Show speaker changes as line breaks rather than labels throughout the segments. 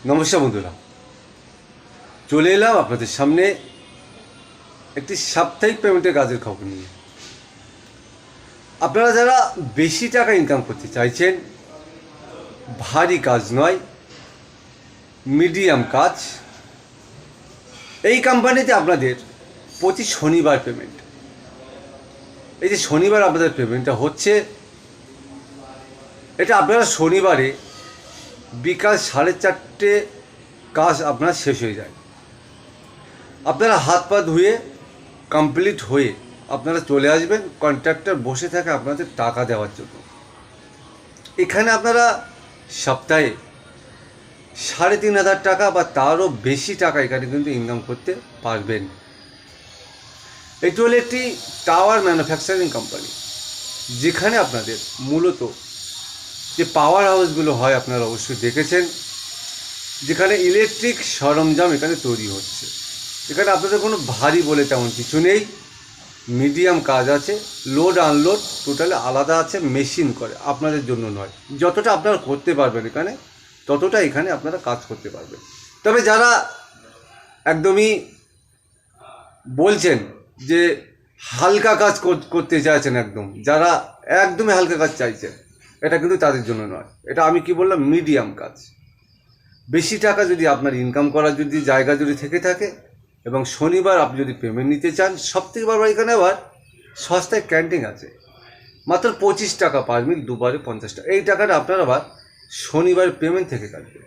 নমস্কার বন্ধুরা, চলে এলাম আপনাদের সামনে একটি সাপ্তাহিক পেমেন্টের কাজের খবর নিয়ে। আপনারা যারা বেশি টাকা ইনকাম করতে চাইছেন, ভারী কাজ নয়, মিডিয়াম কাজ, এই কোম্পানিতে আপনাদের প্রতি শনিবার পেমেন্ট। এই যে শনিবার আপনাদের পেমেন্টটা হচ্ছে, এটা আপনারা শনিবারে বিকাল 4:30 কাজ আপনার শেষ হয়ে যায়। আপনারা হাত পা ধুয়ে কমপ্লিট হয়ে আপনারা চলে আসবেন, কন্ট্রাক্টর বসে থাকে আপনাদের টাকা দেওয়ার জন্য। এখানে আপনারা সপ্তাহে 3,500 টাকা বা তারও বেশি টাকা এখানে কিন্তু ইনকাম করতে পারবেন। এটি হলো একটি টাওয়ার ম্যানুফ্যাকচারিং কোম্পানি, যেখানে আপনাদের মূলত যে পাওয়ার হাউসগুলো হয় আপনারা অবশ্যই দেখেছেন, যেখানে ইলেকট্রিক সরঞ্জাম এখানে তৈরি হচ্ছে। এখানে আপনাদের কোনো ভারী বলে তেমন কিছু নেই, মিডিয়াম কাজ আছে, লোড আনলোড টোটালি আলাদা আছে, মেশিন করে, আপনাদের জন্য নয়। যতটা আপনারা করতে পারবেন এখানে, ততটা এখানে আপনারা কাজ করতে পারবেন। তবে যারা একদমই বলছেন যে হালকা কাজ করতে চাইছেন, যারা একদমই হালকা কাজ চাইছেন, এটা কিন্তু তাদের জন্য নয়। এটা আমি কি বললাম, মিডিয়াম কাজ। বেশি টাকা যদি আপনার ইনকাম করার যদি জায়গা যদি থেকে থাকে এবং শনিবার আপনি যদি পেমেন্ট নিতে চান, সবথেকে বড় এখানে আবার সস্তায় ক্যান্টিন আছে, মাত্র 25 টাকা পার মিল, দুবারে 50 টাকা। এই টাকাটা আপনার আবার শনিবার পেমেন্ট থেকে কাটবে,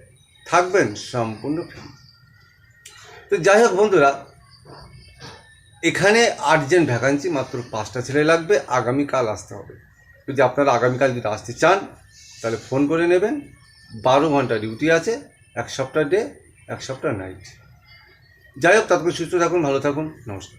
থাকবেন সম্পূর্ণ ফ্রি। তো যাই হোক বন্ধুরা, এখানে আর্জেন্ট ভ্যাকান্সি, মাত্র 5টা ছেলে লাগবে। আগামীকাল আসতে হবে। যদি আপনারা আগামীকাল যদি আসতে চান তাহলে ফোন করে নেবেন। 12 ঘন্টা ডিউটি আছে, 1 সপ্তাহ ডে, 1 সপ্তাহ নাইট। যাই হোক, ততক্ষণ সুস্থ থাকুন, ভালো থাকুন, নমস্কার।